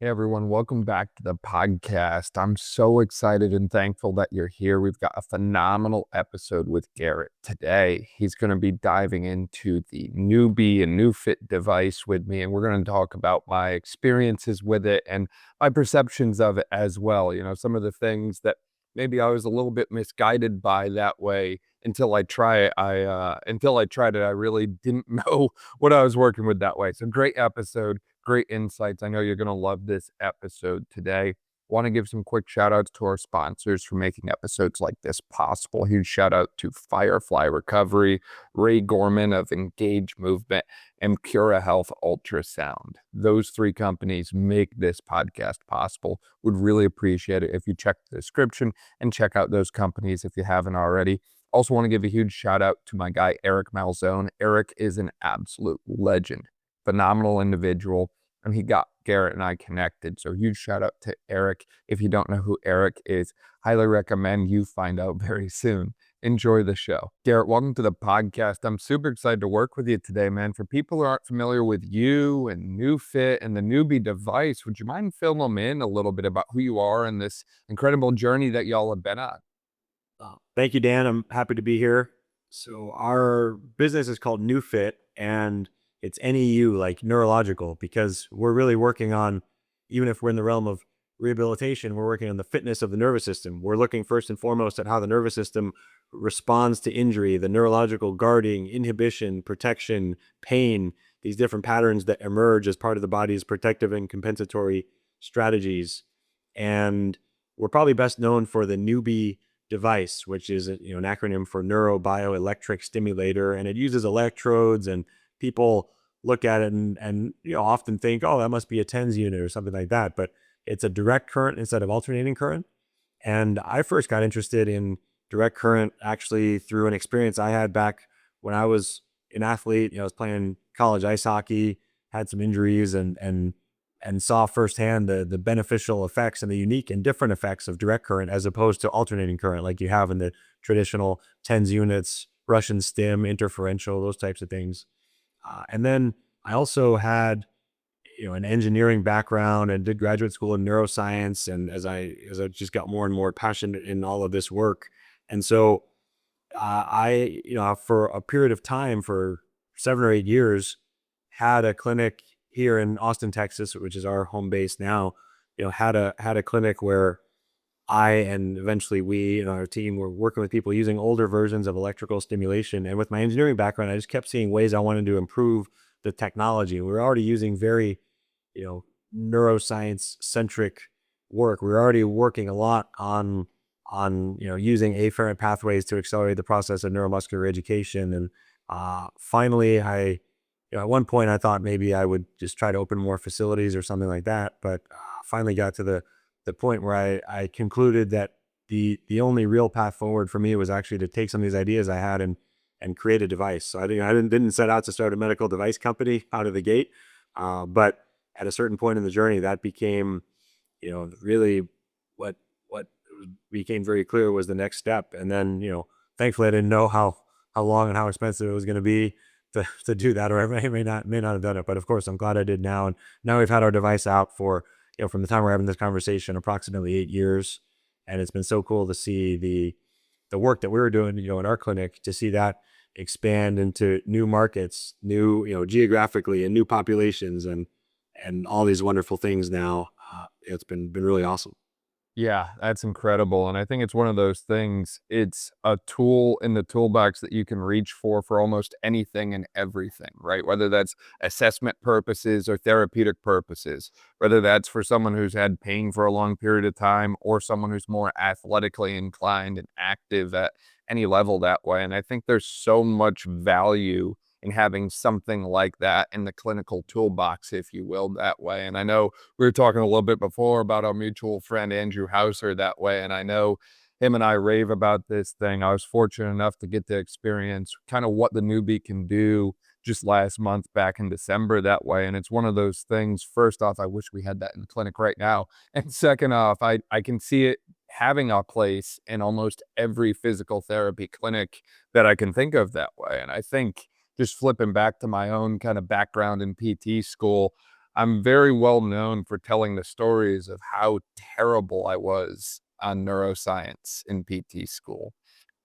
Hey everyone, welcome back to the podcast. I'm so excited and thankful that you're here. We've got a phenomenal episode with Garrett today. He's going to be diving into the Neubie and NewFit device with me, and we're going to talk about my experiences with it and my perceptions of it as well. Some of the things that maybe I was a little bit misguided by that way until I try it. Until I tried it, I really didn't know what I was working with that way. So great episode. Great insights. I know you're going to love this episode today. Want to give some quick shout outs to our sponsors for making episodes like this possible. Huge shout out to Firefly Recovery, Ray Gorman of Engage Movement, and Pura Health Ultrasound. Those three companies make this podcast possible. Would really appreciate it if you check the description and check out those companies if you haven't already. Also want to give a huge shout out to my guy, Eric Malzone. Eric is an absolute legend. Phenomenal individual, and he got Garrett and I connected. So huge shout out to Eric. If you don't know who Eric is, highly recommend you find out very soon. Enjoy the show. Garrett, welcome to the podcast. I'm super excited to work with you today, man. For people who aren't familiar with you and NewFit and the Neubie device, would you mind filling them in a little bit about who you are and this incredible journey that y'all have been on? Thank you, Dan. I'm happy to be here. So our business is called NewFit, and it's NEU, like neurological, because we're really working on, even if we're in the realm of rehabilitation, we're working on the fitness of the nervous system. We're looking first and foremost at how the nervous system responds to injury, the neurological guarding, inhibition, protection, pain, these different patterns that emerge as part of the body's protective and compensatory strategies. And we're probably best known for the Neubie device, which is an acronym for neurobioelectric stimulator, and it uses electrodes, and people look at it and often think, oh, that must be a TENS unit or something like that, but it's a direct current instead of alternating current. And I first got interested in direct current actually through an experience I had back when I was an athlete. I was playing college ice hockey, had some injuries, and saw firsthand the beneficial effects and the unique and different effects of direct current as opposed to alternating current like you have in the traditional TENS units, Russian stim, interferential, those types of things. And then I also had an engineering background and did graduate school in neuroscience. And as I just got more and more passionate in all of this work, and so I for a period of time, for 7 or 8 years, had a clinic here in Austin, Texas, which is our home base now. Had a clinic where I and eventually we and our team were working with people using older versions of electrical stimulation. And with my engineering background, I just kept seeing ways I wanted to improve the technology. We were already using very, you know, neuroscience centric work. We were already working a lot on using afferent pathways to accelerate the process of neuromuscular education. And finally, at one point I thought maybe I would just try to open more facilities or something like that. But finally got to the point where I concluded that the only real path forward for me was actually to take some of these ideas I had and create a device. So I didn't set out to start a medical device company out of the gate, but at a certain point in the journey, that became, really what became very clear was the next step. And then, thankfully, I didn't know how long and how expensive it was going to be to do that, or I may not have done it. But of course, I'm glad I did now. And now we've had our device out for, from the time we're having this conversation, approximately 8 years. And it's been so cool to see the work that we were doing, in our clinic, to see that expand into new markets, new, geographically, and new populations, and all these wonderful things now. It's been really awesome. Yeah, that's incredible, and I think it's one of those things, it's a tool in the toolbox that you can reach for almost anything and everything, right? Whether that's assessment purposes or therapeutic purposes, whether that's for someone who's had pain for a long period of time or someone who's more athletically inclined and active at any level that way, and I think there's so much value in having something like that in the clinical toolbox, if you will, that way, and I know we were talking a little bit before about our mutual friend Andrew Hauser that way, and I know him and I rave about this thing. I was fortunate enough to get to experience kind of what the Neubie can do just last month back in December that way, and it's one of those things. First off, I wish we had that in the clinic right now, and second off, I can see it having a place in almost every physical therapy clinic that I can think of that way, and I think just flipping back to my own kind of background in PT school, I'm very well known for telling the stories of how terrible I was on neuroscience in PT school.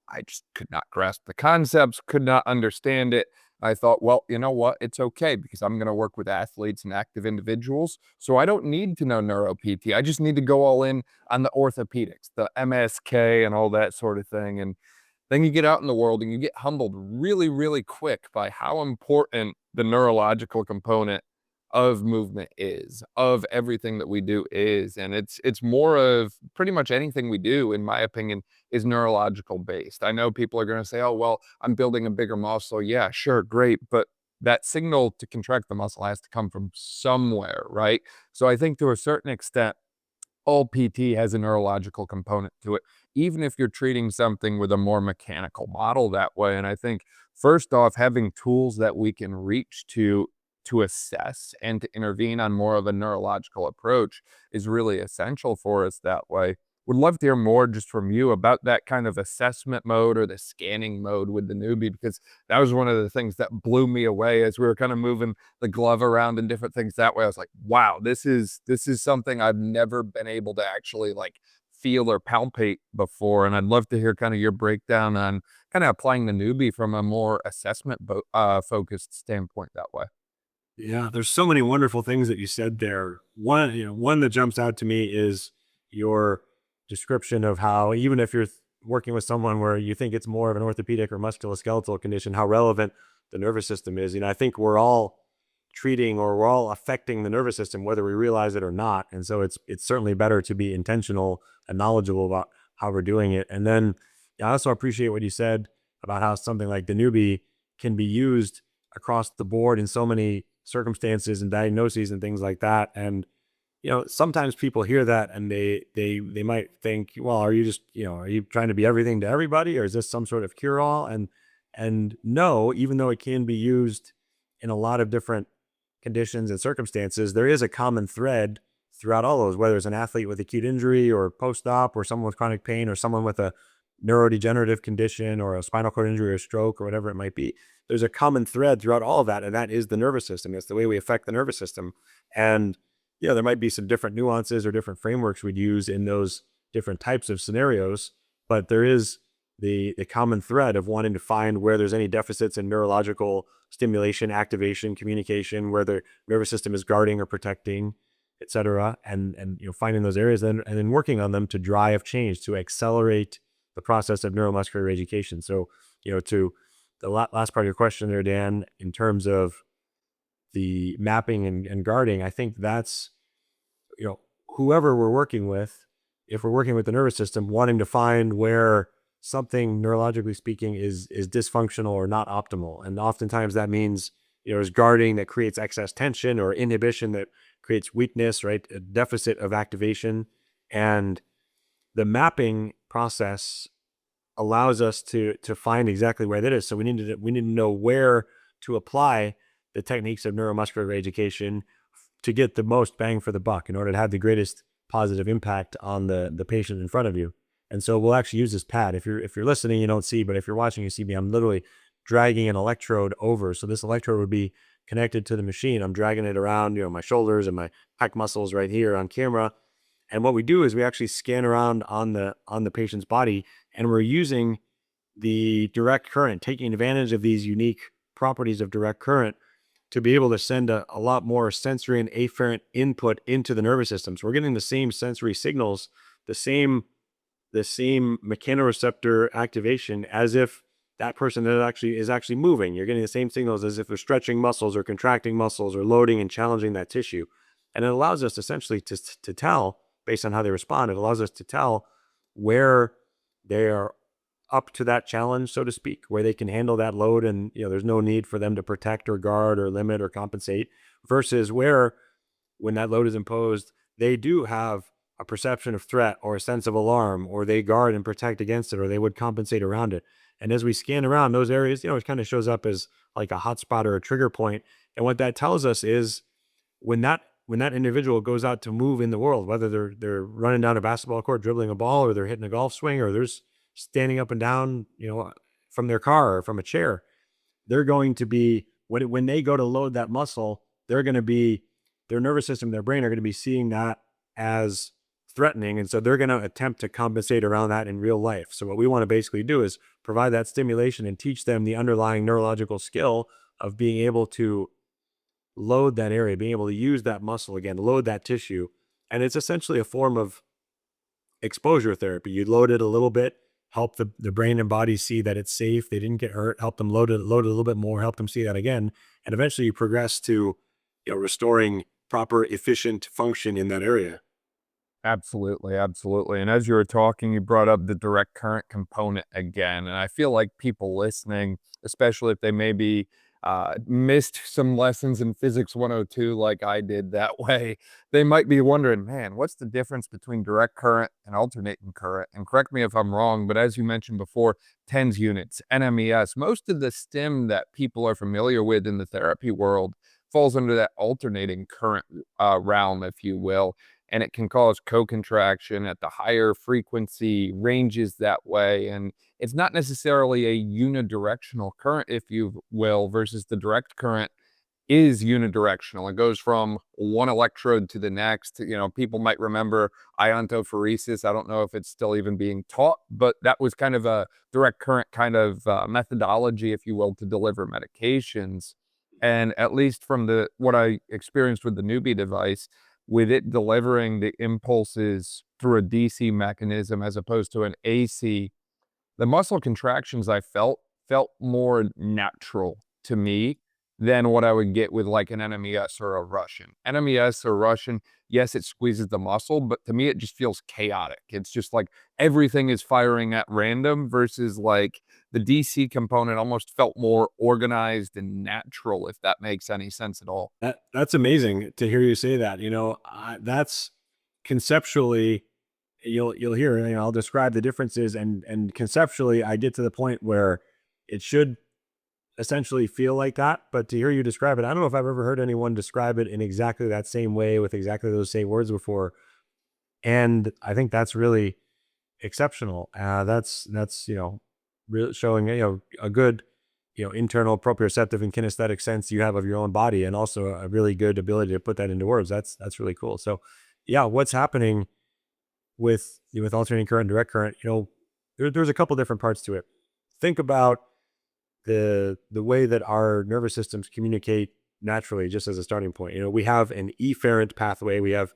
I just could not grasp the concepts, could not understand it. I thought, well, you know what? It's okay because I'm going to work with athletes and active individuals. So I don't need to know neuro PT. I just need to go all in on the orthopedics, the MSK and all that sort of thing. And then you get out in the world and you get humbled really, really quick by how important the neurological component of movement is, of everything that we do is. And it's more of pretty much anything we do, in my opinion, is neurological based. I know people are going to say, oh, well, I'm building a bigger muscle. Yeah, sure, great. But that signal to contract the muscle has to come from somewhere, right? So I think to a certain extent, all PT has a neurological component to it, even if you're treating something with a more mechanical model that way. And I think first off, having tools that we can reach to assess and to intervene on more of a neurological approach is really essential for us that way. Would love to hear more just from you about that kind of assessment mode or the scanning mode with the Neubie, because that was one of the things that blew me away as we were kind of moving the glove around and different things that way. I was like, wow, this is something I've never been able to actually like feel or palpate before. And I'd love to hear kind of your breakdown on kind of applying the Neubie from a more assessment focused standpoint that way. Yeah, there's so many wonderful things that you said there. One that jumps out to me is your description of how even if you're working with someone where you think it's more of an orthopedic or musculoskeletal condition, how relevant the nervous system is. I think we're all treating or we're all affecting the nervous system, whether we realize it or not. And so it's certainly better to be intentional and knowledgeable about how we're doing it. And then I also appreciate what you said about how something like the Newbie can be used across the board in so many circumstances and diagnoses and things like that. And sometimes people hear that and they might think, well, are you just are you trying to be everything to everybody, or is this some sort of cure all? And no, even though it can be used in a lot of different conditions and circumstances, there is a common thread throughout all those, whether it's an athlete with acute injury or post-op, or someone with chronic pain, or someone with a neurodegenerative condition or a spinal cord injury or stroke or whatever it might be. There's a common thread throughout all of that, and that is the nervous system. It's the way we affect the nervous system. And there might be some different nuances or different frameworks we'd use in those different types of scenarios, but there is the common thread of wanting to find where there's any deficits in neurological stimulation, activation, communication, where the nervous system is guarding or protecting, et cetera, and finding those areas and then working on them to drive change, to accelerate the process of neuromuscular education. So, to the last part of your question there, Dan, in terms of the mapping and guarding, I think that's, whoever we're working with, if we're working with the nervous system, wanting to find where something neurologically speaking is dysfunctional or not optimal. And oftentimes that means, there's guarding that creates excess tension, or inhibition that creates weakness, right? A deficit of activation. And the mapping process allows us to find exactly where that is. So we need to know where to apply the techniques of neuromuscular reeducation to get the most bang for the buck in order to have the greatest positive impact on the patient in front of you. And so we'll actually use this pad. If you're listening, you don't see, but if you're watching, you see me. I'm literally dragging an electrode over. So this electrode would be connected to the machine. I'm dragging it around, my shoulders and my pec muscles right here on camera. And what we do is we actually scan around on the patient's body, and we're using the direct current, taking advantage of these unique properties of direct current to be able to send a lot more sensory and afferent input into the nervous system. So we're getting the same sensory signals, the same mechanoreceptor activation as if that person that is actually moving. You're getting the same signals as if they're stretching muscles or contracting muscles or loading and challenging that tissue. And it allows us essentially to tell, based on how they respond, it allows us to tell where they are up to that challenge, so to speak, where they can handle that load and there's no need for them to protect or guard or limit or compensate, versus where, when that load is imposed, they do have a perception of threat or a sense of alarm, or they guard and protect against it, or they would compensate around it. And as we scan around those areas, it kind of shows up as like a hotspot or a trigger point. And what that tells us is when that individual goes out to move in the world, whether they're running down a basketball court, dribbling a ball, or they're hitting a golf swing, or there's standing up and down, from their car or from a chair, they're going to be, when they go to load that muscle, they're going to be their nervous system, their brain are going to be seeing that as threatening. And so they're going to attempt to compensate around that in real life. So what we want to basically do is provide that stimulation and teach them the underlying neurological skill of being able to load that area, being able to use that muscle again, load that tissue. And it's essentially a form of exposure therapy. You load it a little bit, help the brain and body see that it's safe, they didn't get hurt, help them load it a little bit more, help them see that again. And eventually you progress to, restoring proper, efficient function in that area. Absolutely, absolutely. And as you were talking, you brought up the direct current component again. And I feel like people listening, especially if they maybe missed some lessons in Physics 102 like I did that way, they might be wondering, man, what's the difference between direct current and alternating current? And correct me if I'm wrong, but as you mentioned before, TENS units, NMES, most of the stim that people are familiar with in the therapy world falls under that alternating current realm, if you will, and it can cause co-contraction at the higher frequency ranges that way. And it's not necessarily a unidirectional current, if you will, versus the direct current is unidirectional. It goes from one electrode to the next. People might remember iontophoresis. I don't know if it's still even being taught, but that was kind of a direct current kind of methodology, if you will, to deliver medications. And at least from what I experienced with the Neubie device, with it delivering the impulses through a DC mechanism as opposed to an AC, the muscle contractions I felt more natural to me than what I would get with like an NMES or a Russian. NMES or Russian, yes, it squeezes the muscle, but to me it just feels chaotic. It's just like everything is firing at random versus like the DC component almost felt more organized and natural, if that makes any sense at all. That's amazing to hear you say that. That's conceptually, you'll hear. I'll describe the differences, and conceptually, I get to the point where it should essentially feel like that. But to hear you describe it, I don't know if I've ever heard anyone describe it in exactly that same way with exactly those same words before. And I think that's really exceptional. That's really showing a good internal proprioceptive and kinesthetic sense you have of your own body, and also a really good ability to put that into words. That's really cool. So yeah, what's happening with alternating current and direct current, there's a couple different parts to it. Think about the way that our nervous systems communicate naturally, just as a starting point. We have an efferent pathway. We have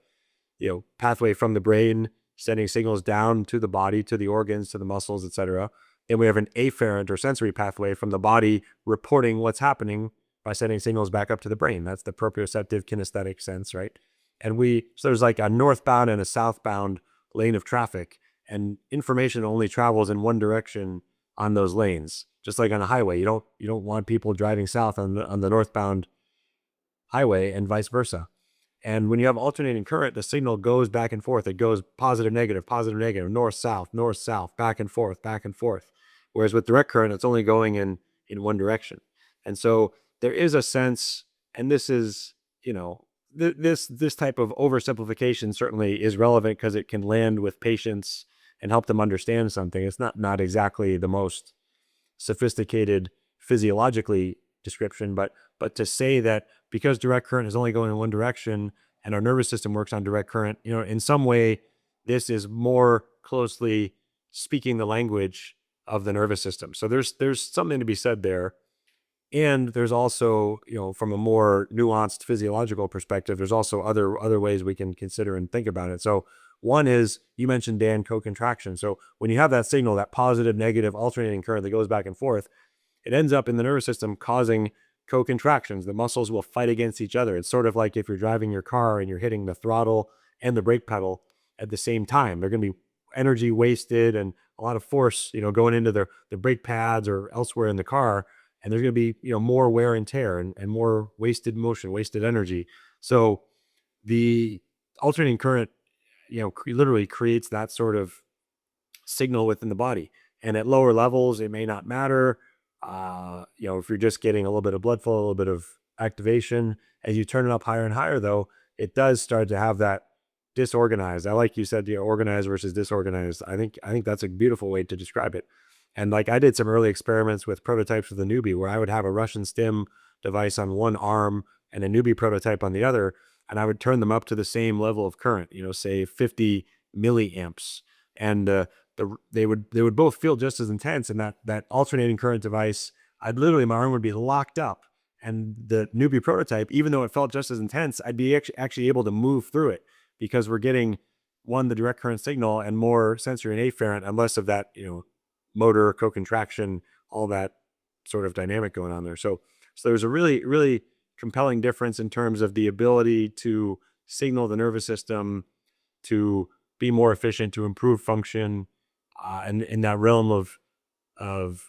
pathway from the brain sending signals down to the body, to the organs, to the muscles, etc. And we have an afferent or sensory pathway from the body reporting what's happening by sending signals back up to the brain. That's the proprioceptive kinesthetic sense, right? And so there's like a northbound and a southbound lane of traffic, and information only travels in one direction on those lanes. Just like on a highway, you don't want people driving south on the northbound highway, and vice versa. And when you have alternating current, the signal goes back and forth. It goes positive, negative, north, south, back and forth, back and forth. Whereas with direct current, it's only going in one direction. And so there is a sense, and this is, this type of oversimplification certainly is relevant because it can land with patients and help them understand something. It's not exactly the most sophisticated physiologically description, but to say that because direct current is only going in one direction and our nervous system works on direct current, in some way, this is more closely speaking the language of the nervous system. So there's something to be said there. And there's also, from a more nuanced physiological perspective, there's also other ways we can consider and think about it. So one is, you mentioned, Dan, co-contraction. So when you have that signal, that positive, negative, alternating current that goes back and forth, it ends up in the nervous system causing co-contractions. The muscles will fight against each other. It's sort of like if you're driving your car and you're hitting the throttle and the brake pedal at the same time. There's going to be energy wasted and a lot of force, going into the brake pads or elsewhere in the car. And there's going to be, more wear and tear and more wasted motion, wasted energy. So the alternating current, literally creates that sort of signal within the body. And at lower levels, it may not matter. If you're just getting a little bit of blood flow, a little bit of activation, as you turn it up higher and higher, though, it does start to have that disorganized. I like you said, organized versus disorganized. I think that's a beautiful way to describe it. And like I did some early experiments with prototypes of the Neubie where I would have a Russian stim device on one arm and a Neubie prototype on the other. and I would turn them up to the same level of current, say 50 milliamps. And they would both feel just as intense. And that alternating current device, my arm would be locked up. And the Neubie prototype, even though it felt just as intense, I'd be actually able to move through it because we're getting the direct current signal and more sensory and afferent and less of that, motor co-contraction, all that sort of dynamic going on there. So there's a really, really compelling difference in terms of the ability to signal the nervous system to be more efficient, to improve function, and in that realm of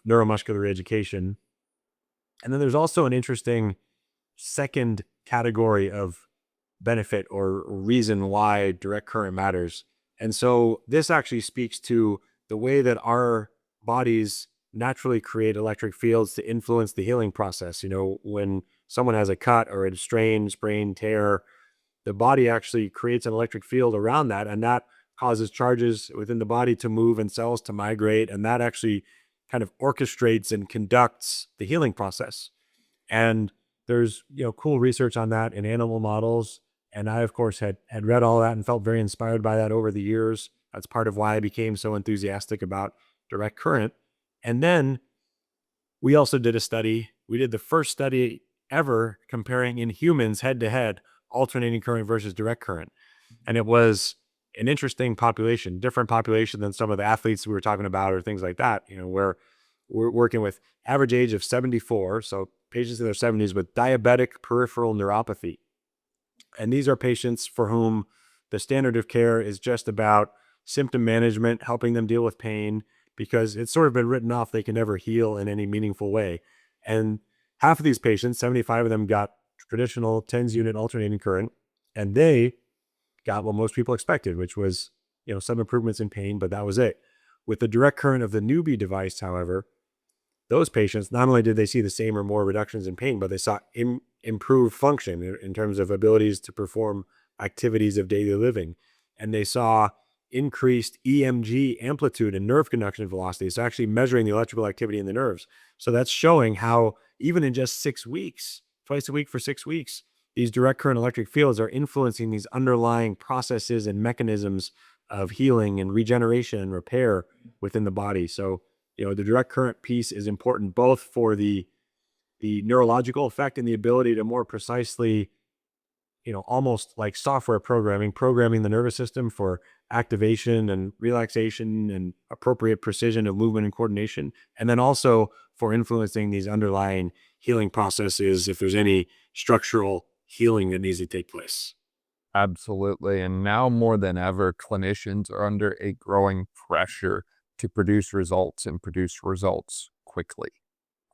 neuromuscular reeducation. And then there's also an interesting second category of benefit or reason why direct current matters. And so this actually speaks to the way that our bodies naturally create electric fields to influence the healing process. When someone has a cut or a strain, sprain, tear, the body actually creates an electric field around that, and that causes charges within the body to move and cells to migrate, and that actually kind of orchestrates and conducts the healing process. And there's cool research on that in animal models, and I of course had read all that and felt very inspired by that over the years. That's part of why I became so enthusiastic about direct current. And then we also did a study. We did the first study ever comparing in humans head to head alternating current versus direct current. And it was an interesting population, different population than some of the athletes we were talking about or things like that, where we're working with average age of 74. So patients in their 70s with diabetic peripheral neuropathy. And these are patients for whom the standard of care is just about symptom management, helping them deal with pain, because it's sort of been written off they can never heal in any meaningful way. And half of these patients, 75 of them, got traditional 10s unit alternating current, and they got what most people expected, which was, some improvements in pain, but that was it. With the direct current of the Neubie device, however, those patients, not only did they see the same or more reductions in pain, but they saw improved function in terms of abilities to perform activities of daily living. And they saw increased EMG amplitude and nerve conduction velocity. So actually measuring the electrical activity in the nerves. So that's showing how even in just 6 weeks, twice a week for 6 weeks, these direct current electric fields are influencing these underlying processes and mechanisms of healing and regeneration and repair within the body. So, the direct current piece is important both for the neurological effect and the ability to more precisely, almost like software programming the nervous system for activation and relaxation and appropriate precision of movement and coordination. And then also for influencing these underlying healing processes if there's any structural healing that needs to take place. Absolutely. And now more than ever, clinicians are under a growing pressure to produce results and produce results quickly.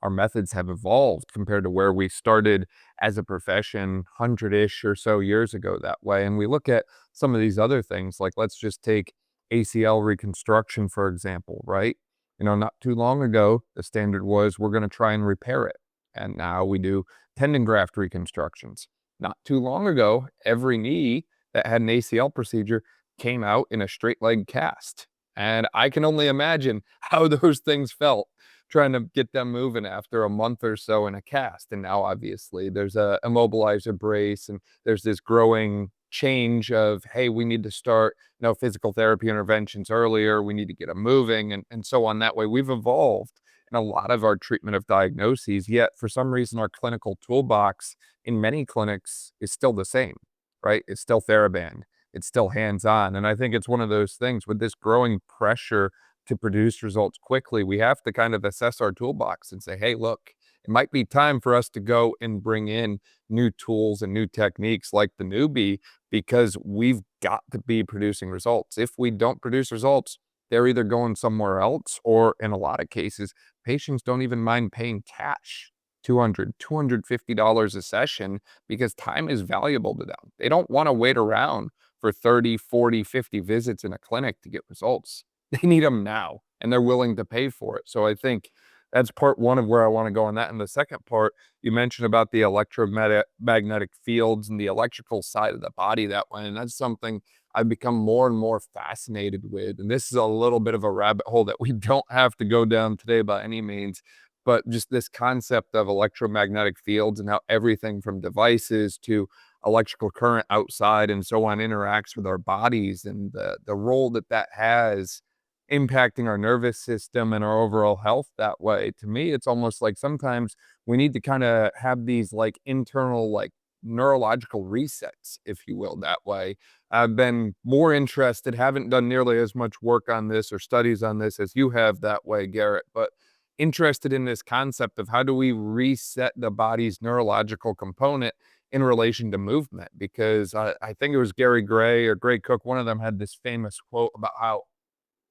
Our methods have evolved compared to where we started as a profession 100-ish or so years ago that way. And we look at some of these other things, like let's just take ACL reconstruction, for example, right? Not too long ago, the standard was we're going to try and repair it. And now we do tendon graft reconstructions. Not too long ago, every knee that had an ACL procedure came out in a straight leg cast. And I can only imagine how those things felt trying to get them moving after a month or so in a cast. And now obviously there's a immobilizer brace and there's this growing change of, hey, we need to start, physical therapy interventions earlier. We need to get them moving and so on. That way we've evolved in a lot of our treatment of diagnoses, yet for some reason our clinical toolbox in many clinics is still the same, right? It's still TheraBand. It's still hands-on. And I think it's one of those things with this growing pressure to produce results quickly, we have to kind of assess our toolbox and say, hey, look, it might be time for us to go and bring in new tools and new techniques like the Neubie, because we've got to be producing results. If we don't produce results, they're either going somewhere else, or in a lot of cases, patients don't even mind paying cash, $200, $250 a session, because time is valuable to them. They don't want to wait around for 30, 40, 50 visits in a clinic to get results. They need them now, and they're willing to pay for it. So I think that's part one of where I want to go on that. And the second part, you mentioned about the electromagnetic fields and the electrical side of the body that way. And that's something I've become more and more fascinated with. And this is a little bit of a rabbit hole that we don't have to go down today by any means, but just this concept of electromagnetic fields and how everything from devices to electrical current outside and so on interacts with our bodies, and the role that that has impacting our nervous system and our overall health that way. To me, it's almost like sometimes we need to kind of have these like internal, like neurological resets, if you will, that way. I've been more interested, haven't done nearly as much work on this or studies on this as you have that way, Garrett, but interested in this concept of how do we reset the body's neurological component in relation to movement? Because I think it was Gary Gray or Gray Cook, one of them had this famous quote about how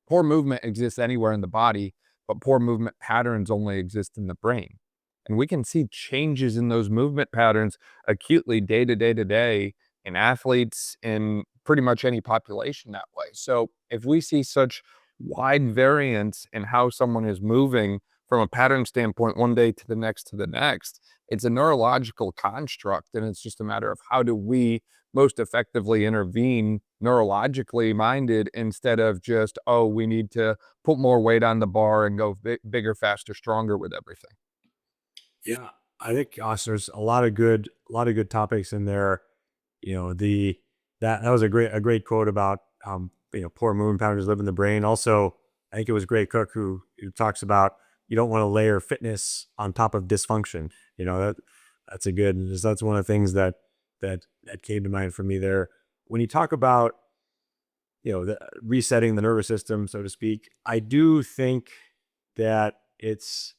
poor movement exists anywhere in the body, but poor movement patterns only exist in the brain. And we can see changes in those movement patterns acutely day to day to day in athletes in pretty much any population that way. So if we see such wide variance in how someone is moving from a pattern standpoint one day to the next, it's a neurological construct. And it's just a matter of how do we most effectively intervene neurologically minded instead of just, oh, we need to put more weight on the bar and go bigger, faster, stronger with everything. Yeah, I think gosh, there's a lot of good topics in there. You know, that was a great quote about poor movement patterns live in the brain. Also, I think it was Gray Cook who talks about you don't want to layer fitness on top of dysfunction. You know, that's one of the things that came to mind for me there. When you talk about, resetting the nervous system, so to speak, I do think that it's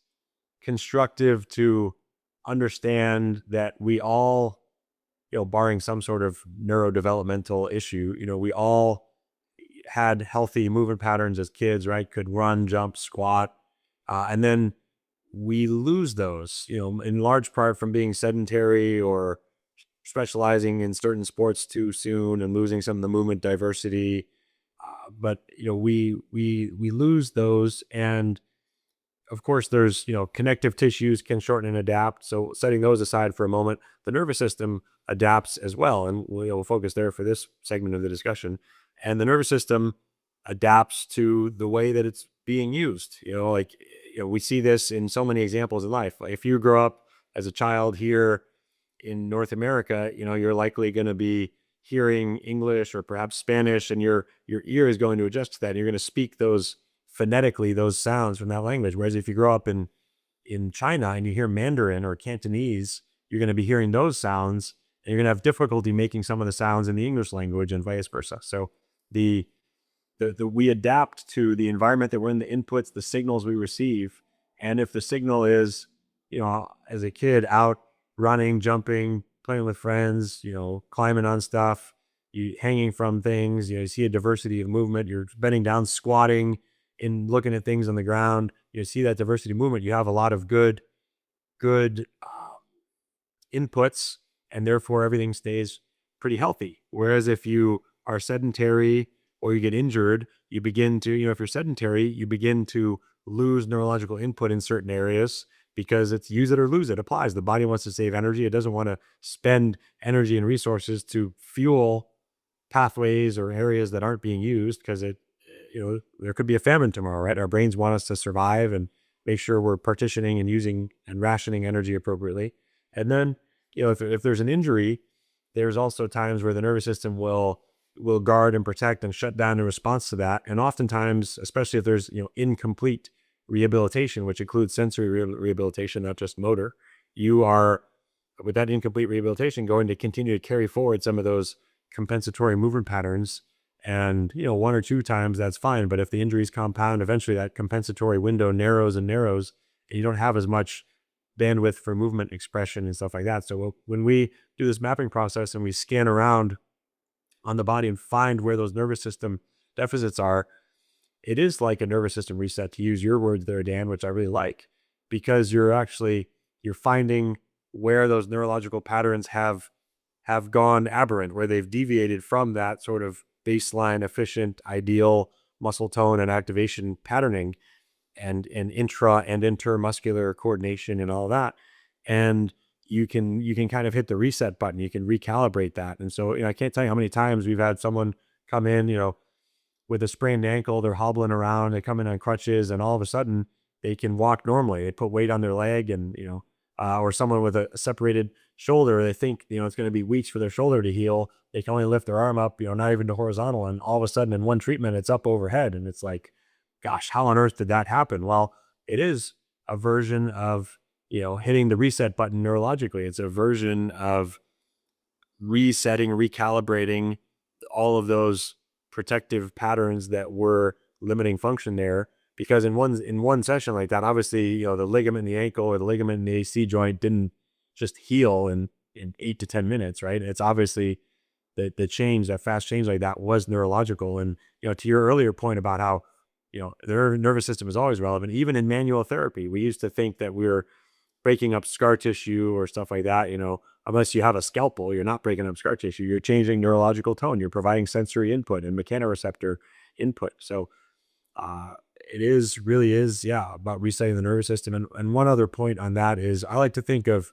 constructive to understand that we all, barring some sort of neurodevelopmental issue, we all had healthy movement patterns as kids, right? Could run, jump, squat. And then we lose those, in large part from being sedentary or specializing in certain sports too soon and losing some of the movement diversity. But we lose those, and of course, there's, connective tissues can shorten and adapt. So setting those aside for a moment, the nervous system adapts as well. And we'll focus there for this segment of the discussion. And the nervous system adapts to the way that it's being used. We see this in so many examples in life. Like if you grow up as a child here in North America, you're likely going to be hearing English or perhaps Spanish, and your ear is going to adjust to that. And you're going to speak those phonetically, those sounds from that language. Whereas if you grow up in China and you hear Mandarin or Cantonese, you're going to be hearing those sounds, and you're going to have difficulty making some of the sounds in the English language, and vice versa. So the we adapt to the environment that we're in, the inputs, the signals we receive. And if the signal is, as a kid out running, jumping, playing with friends, climbing on stuff, you hanging from things, you see a diversity of movement, you're bending down, squatting, in looking at things on the ground, you see that diversity of movement, you have a lot of good inputs, and therefore everything stays pretty healthy. Whereas if you are sedentary or you get injured, you begin to, if you're sedentary, you begin to lose neurological input in certain areas because it's use it or lose it applies. The body wants to save energy. It doesn't want to spend energy and resources to fuel pathways or areas that aren't being used because there could be a famine tomorrow, right? Our brains want us to survive and make sure we're partitioning and using and rationing energy appropriately. And then, if there's an injury, there's also times where the nervous system will guard and protect and shut down in response to that. And oftentimes, especially if there's, incomplete rehabilitation, which includes sensory rehabilitation, not just motor, you are, with that incomplete rehabilitation, going to continue to carry forward some of those compensatory movement patterns. And, one or two times that's fine. But if the injuries compound, eventually that compensatory window narrows and narrows, and you don't have as much bandwidth for movement expression and stuff like that. So when we do this mapping process and we scan around on the body and find where those nervous system deficits are, it is like a nervous system reset, to use your words there, Dan, which I really like, because you're finding where those neurological patterns have gone aberrant, where they've deviated from that sort of baseline, efficient, ideal muscle tone and activation patterning and intra and intermuscular coordination and all that. And you can kind of hit the reset button. You can recalibrate that. And so, I can't tell you how many times we've had someone come in, with a sprained ankle, they're hobbling around, they come in on crutches, and all of a sudden they can walk normally. They put weight on their leg, and or someone with a separated shoulder, they think, it's going to be weeks for their shoulder to heal. They can only lift their arm up, not even to horizontal. And all of a sudden in one treatment, it's up overhead. And it's like, gosh, how on earth did that happen? Well, it is a version of, hitting the reset button neurologically. It's a version of resetting, recalibrating all of those protective patterns that were limiting function there. Because in one session like that, obviously, the ligament in the ankle or the ligament in the AC joint didn't just heal in 8 to 10 minutes, right? It's obviously the change, that fast change like that was neurological. And, to your earlier point about how, their nervous system is always relevant, even in manual therapy. We used to think that we were breaking up scar tissue or stuff like that. Unless you have a scalpel, you're not breaking up scar tissue. You're changing neurological tone. You're providing sensory input and mechanoreceptor input. So really is, yeah, about resetting the nervous system. And one other point on that is I like to think, there's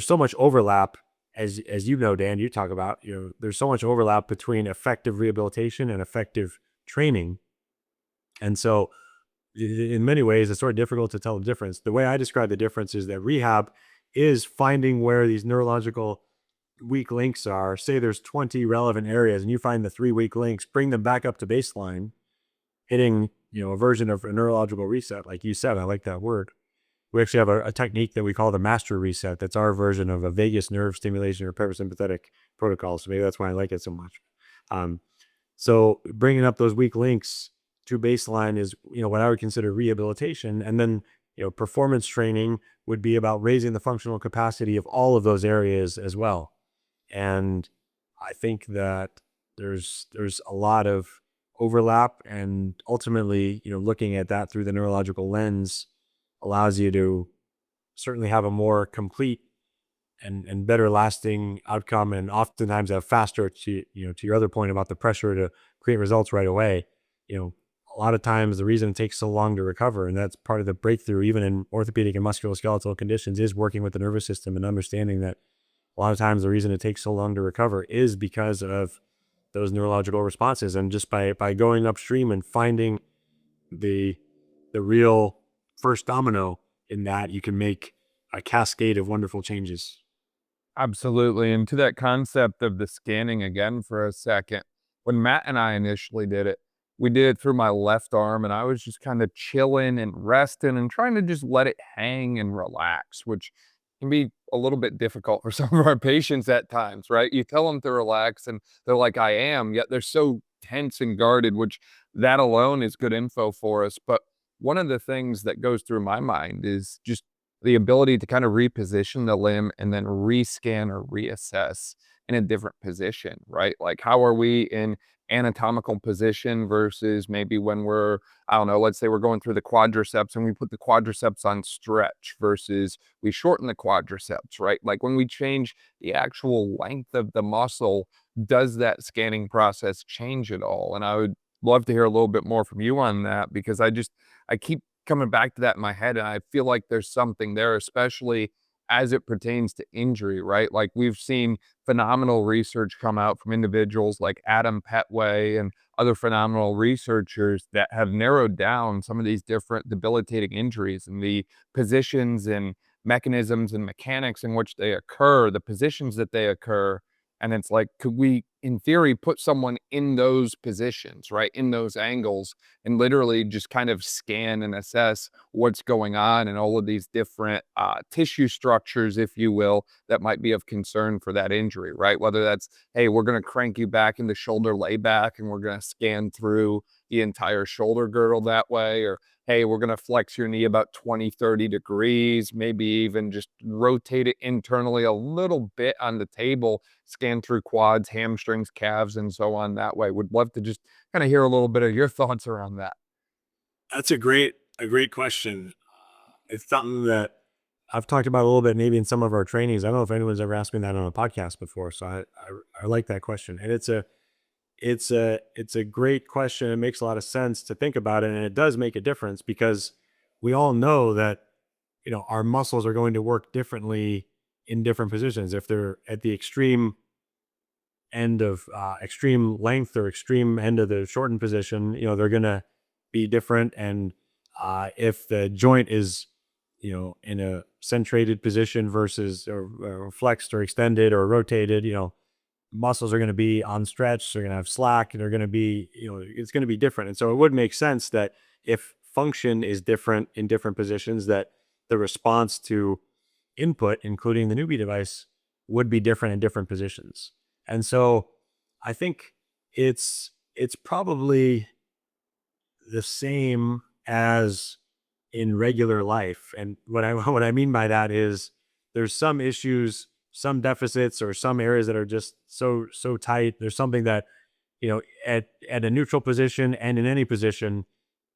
so much overlap, as Dan, you talk about, there's so much overlap between effective rehabilitation and effective training. And so in many ways, it's sort of difficult to tell the difference. The way I describe the difference is that rehab is finding where these neurological weak links are. Say there's 20 relevant areas and you find the 3 weak links, bring them back up to baseline, hitting, a version of a neurological reset. Like you said, I like that word. We actually have a technique that we call the master reset. That's our version of a vagus nerve stimulation or parasympathetic protocol. So maybe that's why I like it so much. So bringing up those weak links to baseline is, what I would consider rehabilitation. And then, performance training would be about raising the functional capacity of all of those areas as well. And I think that there's a lot of overlap, and ultimately, looking at that through the neurological lens allows you to certainly have a more complete and better lasting outcome, and oftentimes have faster, to your other point about the pressure to create results right away. A lot of times the reason it takes so long to recover, and that's part of the breakthrough even in orthopedic and musculoskeletal conditions, is working with the nervous system and understanding that a lot of times the reason it takes so long to recover is because of those neurological responses. And just by going upstream and finding the real first domino in that, you can make a cascade of wonderful changes. Absolutely. And to that concept of the scanning again for a second, when Matt and I initially did it, we did it through my left arm, and I was just kind of chilling and resting and trying to just let it hang and relax, which can be a little bit difficult for some of our patients at times, right? You tell them to relax and they're like, I am, yet they're so tense and guarded, which that alone is good info for us. But one of the things that goes through my mind is just the ability to kind of reposition the limb and then rescan or reassess in a different position, right? Like, how are we in anatomical position versus maybe when we're, I don't know, let's say we're going through the quadriceps and we put the quadriceps on stretch versus we shorten the quadriceps, right? Like when we change the actual length of the muscle, does that scanning process change at all? And I would love to hear a little bit more from you on that, because I keep coming back to that in my head, and I feel like there's something there, especially as it pertains to injury, right? Like we've seen phenomenal research come out from individuals like Adam Petway and other phenomenal researchers that have narrowed down some of these different debilitating injuries and the positions and mechanisms and mechanics in which they occur, the positions that they occur. And it's like, could we, in theory, put someone in those positions, right? In those angles, and literally just kind of scan and assess what's going on in all of these different tissue structures, if you will, that might be of concern for that injury, right? Whether that's, hey, we're going to crank you back into shoulder layback and we're going to scan through the entire shoulder girdle that way, or hey, we're going to flex your knee about 20, 30 degrees, maybe even just rotate it internally a little bit on the table, scan through quads, hamstrings, calves, and so on that way. Would love to just kind of hear a little bit of your thoughts around that. That's a great question. It's something that I've talked about a little bit, maybe in some of our trainings. I don't know if anyone's ever asked me that on a podcast before. So I like that question. And it's a great question. It makes a lot of sense to think about it. And it does make a difference, because we all know that, our muscles are going to work differently in different positions. If they're at the extreme end of extreme length or extreme end of the shortened position, they're going to be different. And if the joint is in a centrated position versus or flexed or extended or rotated, muscles are going to be on stretch, they're going to have slack, they're going to be, it's going to be different. And so it would make sense that if function is different in different positions, that the response to input, including the Neubie device, would be different in different positions. And so I think it's probably the same as in regular life. And what I what I mean by that is there's some issues, some deficits, or some areas that are just so tight. There's something that, at a neutral position and in any position,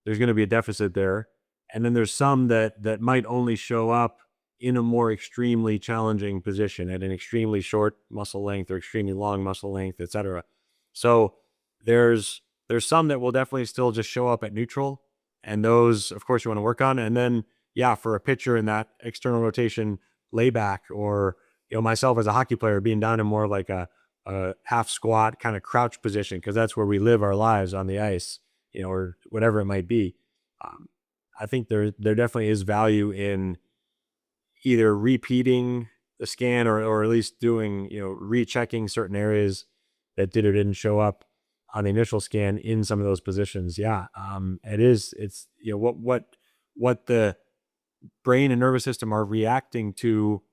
there's going to be a deficit there. And then there's some that might only show up in a more extremely challenging position at an extremely short muscle length or extremely long muscle length, et cetera. So there's some that will definitely still just show up at neutral, and those, of course, you want to work on. And then, yeah, for a pitcher in that external rotation layback, or myself as a hockey player being down in more like a half squat kind of crouch position, because that's where we live our lives on the ice, or whatever it might be. I think there definitely is value in either repeating the scan, or at least doing, rechecking certain areas that did or didn't show up on the initial scan in some of those positions. Yeah. It's, what the brain and nervous system are reacting to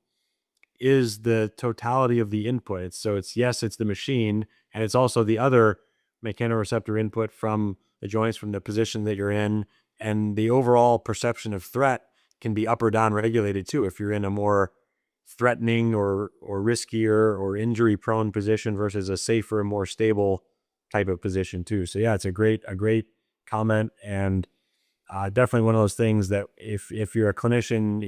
is the totality of the input. So it's the machine, and it's also the other mechanoreceptor input from the joints, from the position that you're in, and the overall perception of threat can be up or down regulated too. If you're in a more threatening or riskier or injury prone position versus a safer, more stable type of position too. So yeah, it's a great comment, and definitely one of those things that if you're a clinician,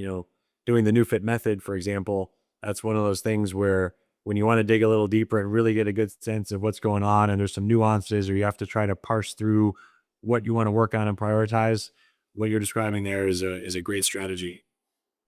doing the NeuFit method, for example, that's one of those things where when you want to dig a little deeper and really get a good sense of what's going on, and there's some nuances, or you have to try to parse through what you want to work on and prioritize, what you're describing there is a great strategy.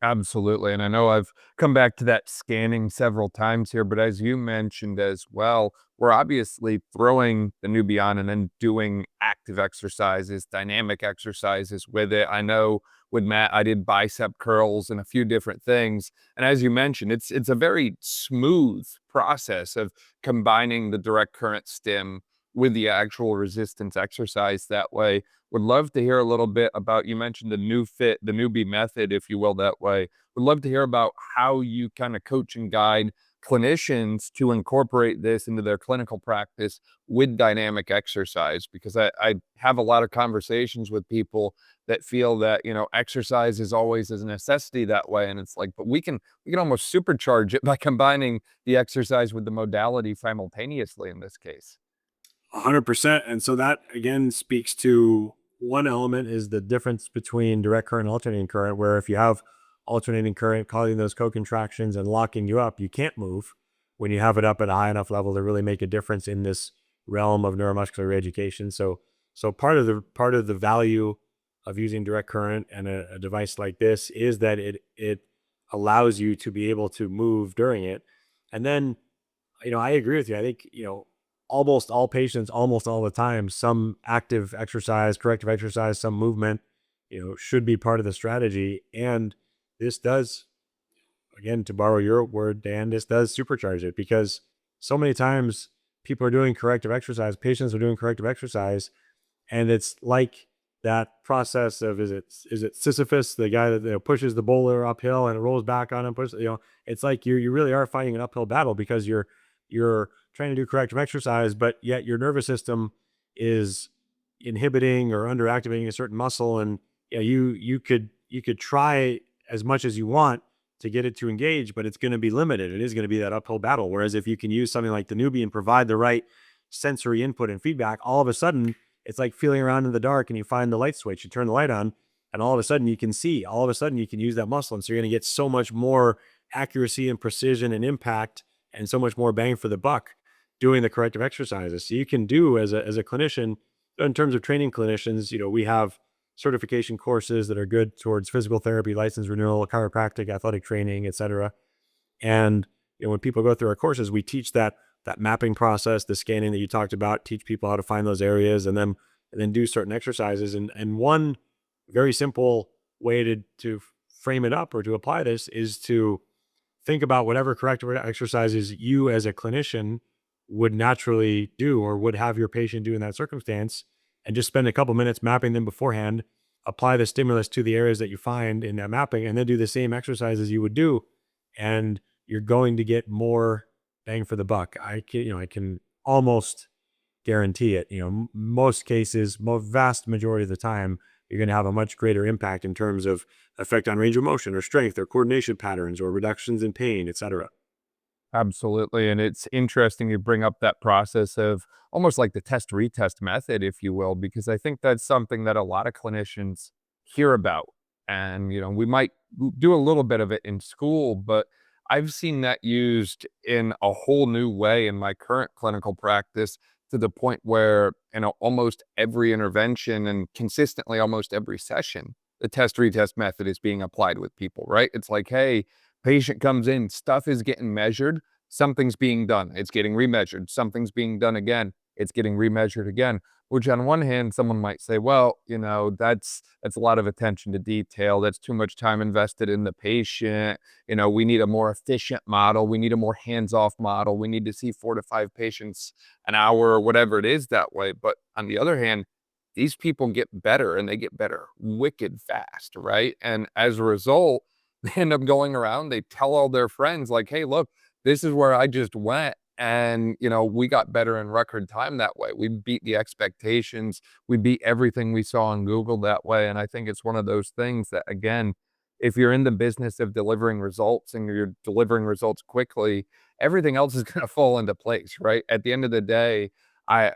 Absolutely. And I know I've come back to that scanning several times here, but as you mentioned as well, we're obviously throwing the Neubie on and then doing active exercises, dynamic exercises with it. I know with Matt, I did bicep curls and a few different things. And as you mentioned, it's a very smooth process of combining the direct current stim with the actual resistance exercise that way. Would love to hear a little bit about, you mentioned the the Neubie method, if you will, that way. Would love to hear about how you kind of coach and guide clinicians to incorporate this into their clinical practice with dynamic exercise, because I have a lot of conversations with people that feel that, exercise is always as a necessity that way. And it's like, but we can almost supercharge it by combining the exercise with the modality simultaneously in this case. 100%. And so that again speaks to one element is the difference between direct current and alternating current, where if you have alternating current causing those co-contractions and locking you up, you can't move. When you have it up at a high enough level to really make a difference in this realm of neuromuscular reeducation. So part of the value of using direct current and a device like this is that it allows you to be able to move during it. And then, I agree with you. I think, almost all patients, almost all the time, some active exercise, corrective exercise, some movement, should be part of the strategy. And this does, again, to borrow your word, Dan, this does supercharge it, because so many times people are doing corrective exercise, patients are doing corrective exercise, and it's like that process of, is it Sisyphus, the guy that pushes the boulder uphill and it rolls back on him, it's like you really are fighting an uphill battle, because you're trying to do corrective exercise, but yet your nervous system is inhibiting or underactivating a certain muscle. And yeah, you could try as much as you want to get it to engage, but it's going to be limited. It is going to be that uphill battle. Whereas if you can use something like the Neubie and provide the right sensory input and feedback, all of a sudden it's like feeling around in the dark and you find the light switch, you turn the light on, and all of a sudden you can see, all of a sudden you can use that muscle. And so you're going to get so much more accuracy and precision and impact, and so much more bang for the buck doing the corrective exercises. So you can do as a clinician, in terms of training clinicians, we have certification courses that are good towards physical therapy, license renewal, chiropractic, athletic training, et cetera. And when people go through our courses, we teach that mapping process, the scanning that you talked about, teach people how to find those areas, and then do certain exercises. And one very simple way to frame it up or to apply this is to think about whatever corrective exercises you as a clinician would naturally do or would have your patient do in that circumstance, and just spend a couple minutes mapping them beforehand, apply the stimulus to the areas that you find in that mapping, and then do the same exercises you would do. And you're going to get more bang for the buck. I can almost guarantee it. Most cases, most vast majority of the time, you're going to have a much greater impact in terms of effect on range of motion or strength or coordination patterns or reductions in pain, etc. Absolutely. And it's interesting you bring up that process of almost like the test retest method, if you will, because I think that's something that a lot of clinicians hear about. And, we might do a little bit of it in school, but I've seen that used in a whole new way in my current clinical practice to the point where, almost every intervention and consistently almost every session, the test retest method is being applied with people, right? It's like, hey, patient comes in, stuff is getting measured, something's being done, it's getting remeasured, something's being done again, it's getting remeasured again. Which on one hand, someone might say, well, that's a lot of attention to detail. That's too much time invested in the patient. We need a more efficient model. We need a more hands-off model. We need to see 4 to 5 patients an hour or whatever it is that way. But on the other hand, these people get better and they get better wicked fast, right? And as a result, they end up going around, they tell all their friends like, hey, look, this is where I just went. And, we got better in record time that way. We beat the expectations. We beat everything we saw on Google that way. And I think it's one of those things that, again, if you're in the business of delivering results and you're delivering results quickly, everything else is going to fall into place, right? At the end of the day,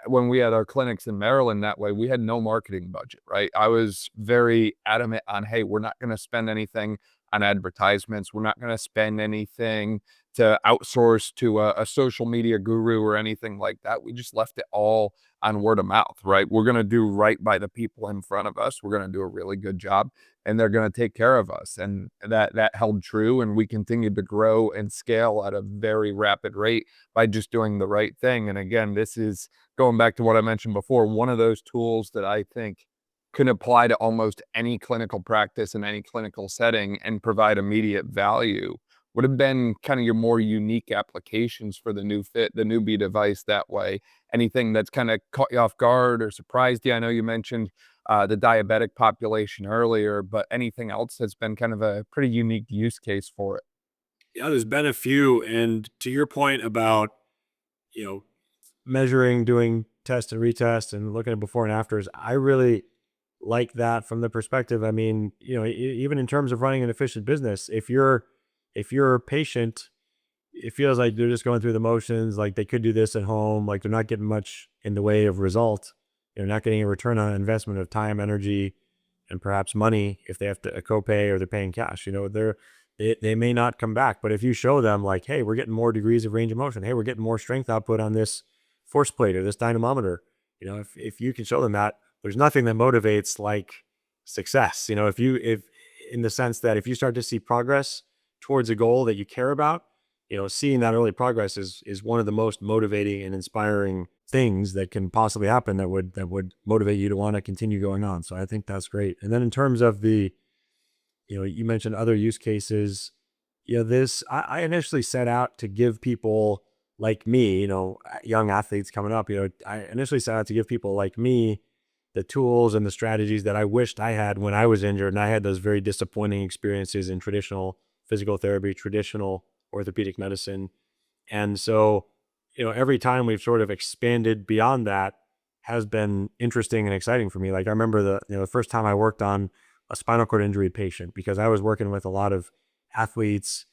when we had our clinics in Maryland that way, we had no marketing budget, right? I was very adamant on, hey, we're not going to spend anything on advertisements. We're not going to spend anything to outsource to a social media guru or anything like that. We just left it all on word of mouth, right? We're going to do right by the people in front of us. We're going to do a really good job and they're going to take care of us. And that held true. And we continued to grow and scale at a very rapid rate by just doing the right thing. And again, this is going back to what I mentioned before, one of those tools that I think can apply to almost any clinical practice in any clinical setting and provide immediate value. Would have been kind of your more unique applications for the Neubie device that way? Anything that's kind of caught you off guard or surprised you? I know you mentioned the diabetic population earlier, but anything else that's been kind of a pretty unique use case for it? Yeah, there's been a few. And to your point about, you know, measuring, doing test and retest and looking at before and afters, I really like that from the perspective. I mean, even in terms of running an efficient business, if your patient, it feels like they're just going through the motions, like they could do this at home, like they're not getting much in the way of result, not getting a return on investment of time, energy, and perhaps money if they have to a copay or they're paying cash. They may not come back. But if you show them like, hey, we're getting more degrees of range of motion, hey, we're getting more strength output on this force plate or this dynamometer, if you can show them that, there's nothing that motivates like success. If in the sense that if you start to see progress towards a goal that you care about, seeing that early progress is one of the most motivating and inspiring things that can possibly happen that would motivate you to want to continue going on. So I think that's great. And then in terms of you mentioned other use cases. I initially set out to give people like me, young athletes coming up, I initially set out to give people like me the tools and the strategies that I wished I had when I was injured. And I had those very disappointing experiences in traditional physical therapy, traditional orthopedic medicine. And so, every time we've sort of expanded beyond that has been interesting and exciting for me. Like I remember the first time I worked on a spinal cord injury patient, because I was working with a lot of athletes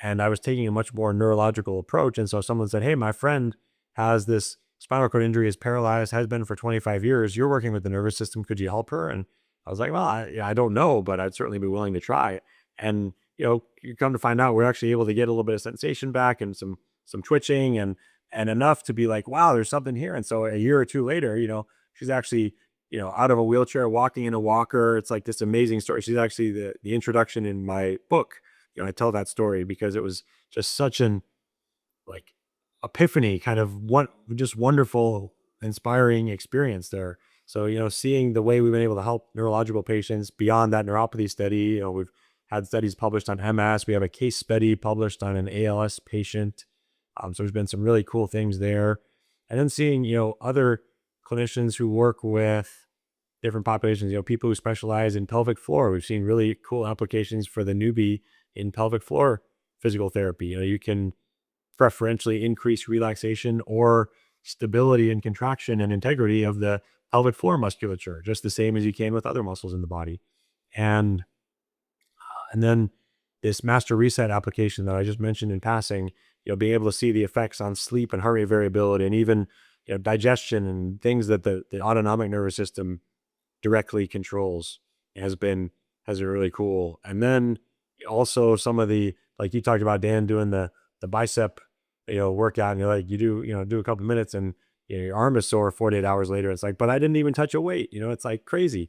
and I was taking a much more neurological approach. And so someone said, hey, my friend has this spinal cord injury, is paralyzed, has been for 25 years. You're working with the nervous system. Could you help her? And I was like, well, I don't know, but I'd certainly be willing to try. And, you come to find out we're actually able to get a little bit of sensation back and some twitching and enough to be like, wow, there's something here. And so a year or two later, she's actually, out of a wheelchair, walking in a walker. It's like this amazing story. She's actually the introduction in my book. I tell that story because it was just such an like epiphany, kind of just wonderful, inspiring experience there. So, seeing the way we've been able to help neurological patients beyond that neuropathy study, we've had studies published on MS. We have a case study published on an ALS patient. So there's been some really cool things there. And then seeing, other clinicians who work with different populations, people who specialize in pelvic floor. We've seen really cool applications for the Neubie in pelvic floor physical therapy. You can preferentially increase relaxation or stability and contraction and integrity of the pelvic floor musculature, just the same as you can with other muscles in the body. And then this master reset application that I just mentioned in passing, being able to see the effects on sleep and heart rate variability and even, digestion and things that the autonomic nervous system directly controls has been really cool. And then also some of the, like you talked about, Dan, doing the bicep, workout, and you're like, you do a couple minutes and your arm is sore 48 hours later. It's like, but I didn't even touch a weight. It's like crazy,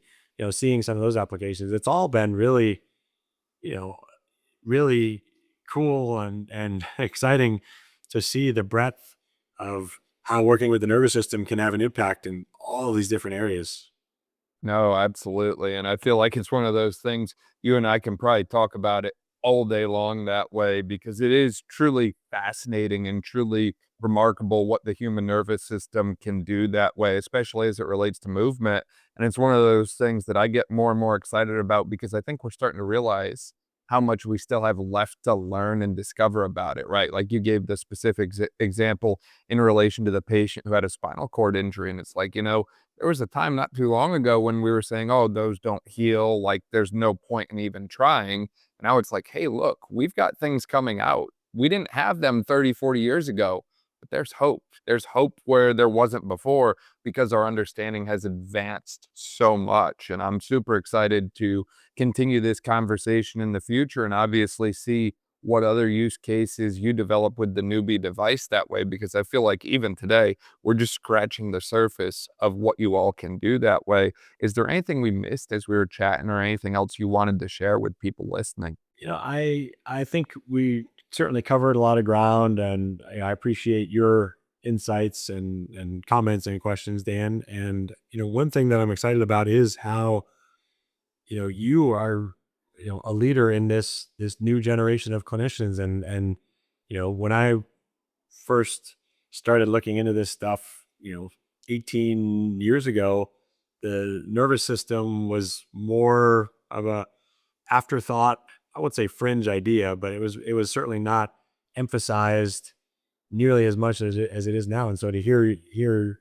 seeing some of those applications. It's all been really, really cool and exciting to see the breadth of how working with the nervous system can have an impact in all these different areas. No, absolutely. And I feel like it's one of those things you and I can probably talk about it all day long that way because it is truly fascinating and truly remarkable what the human nervous system can do that way, especially as it relates to movement. And it's one of those things that I get more and more excited about because I think we're starting to realize how much we still have left to learn and discover about it, right? Like you gave the specific example in relation to the patient who had a spinal cord injury. And it's like, there was a time not too long ago when we were saying, oh, those don't heal. Like there's no point in even trying. Now it's like, hey, look, we've got things coming out. We didn't have them 30, 40 years ago, but there's hope. There's hope where there wasn't before because our understanding has advanced so much. And I'm super excited to continue this conversation in the future and obviously see what other use cases you develop with the Neubie device that way, because I feel like even today, we're just scratching the surface of what you all can do that way. Is there anything we missed as we were chatting or anything else you wanted to share with people listening? I think we certainly covered a lot of ground, and I appreciate your insights and comments and questions, Dan. And one thing that I'm excited about is how you are a leader in this new generation of clinicians. And when I first started looking into this stuff 18 years ago, the nervous system was more of a afterthought. I would say fringe idea, but it was certainly not emphasized nearly as much as it is now. And so to hear your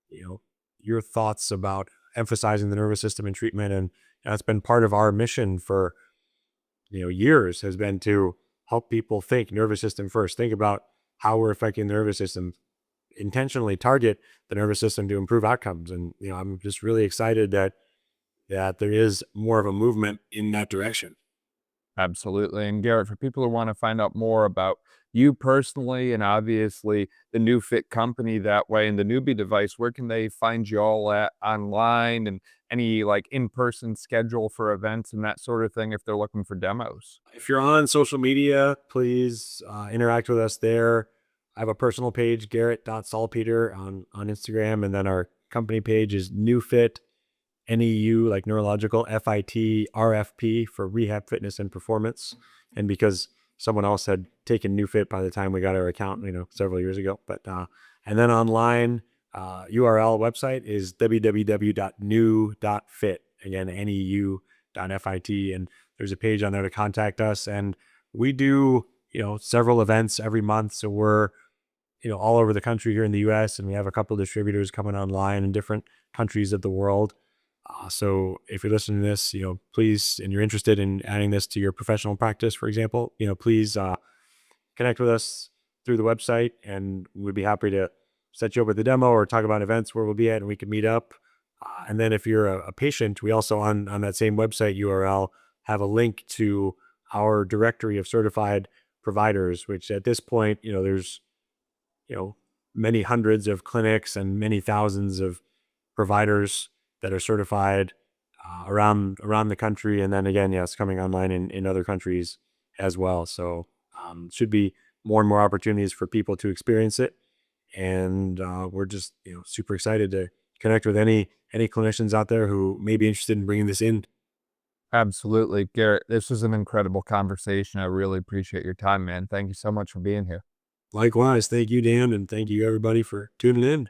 your thoughts about emphasizing the nervous system in treatment, and that's been part of our mission for years, has been to help people think nervous system first, think about how we're affecting the nervous system, intentionally target the nervous system to improve outcomes. And I'm just really excited that there is more of a movement in that direction. Absolutely. And Garrett, for people who want to find out more about you personally and obviously the new fit company that way and the Neubie device, where can they find you all at online and any like in-person schedule for events and that sort of thing if they're looking for demos? If you're on social media, please interact with us there. I have a personal page, Garrett.Salpeter on Instagram. And then our company page is NewFit, NEU, like neurological, FIT, RFP for rehab, fitness, and performance. And because someone else had taken NewFit by the time we got our account, several years ago. But and then online, URL website is www.new.fit. Again, NEU.FIT. And there's a page on there to contact us. And we do, several events every month. So we're, all over the country here in the US, and we have a couple of distributors coming online in different countries of the world. So if you're listening to this, please, and you're interested in adding this to your professional practice, for example, please connect with us through the website, and we'd be happy to set you up with a demo or talk about events where we'll be at and we can meet up. And then if you're a patient, we also on that same website URL have a link to our directory of certified providers, which at this point, there's, many hundreds of clinics and many thousands of providers that are certified around the country. And then again, yes, coming online in other countries as well. So should be more and more opportunities for people to experience it. And we're just, super excited to connect with any clinicians out there who may be interested in bringing this in. Absolutely. Garrett, this was an incredible conversation. I really appreciate your time, man. Thank you so much for being here. Likewise, thank you, Dan, and thank you everybody for tuning in.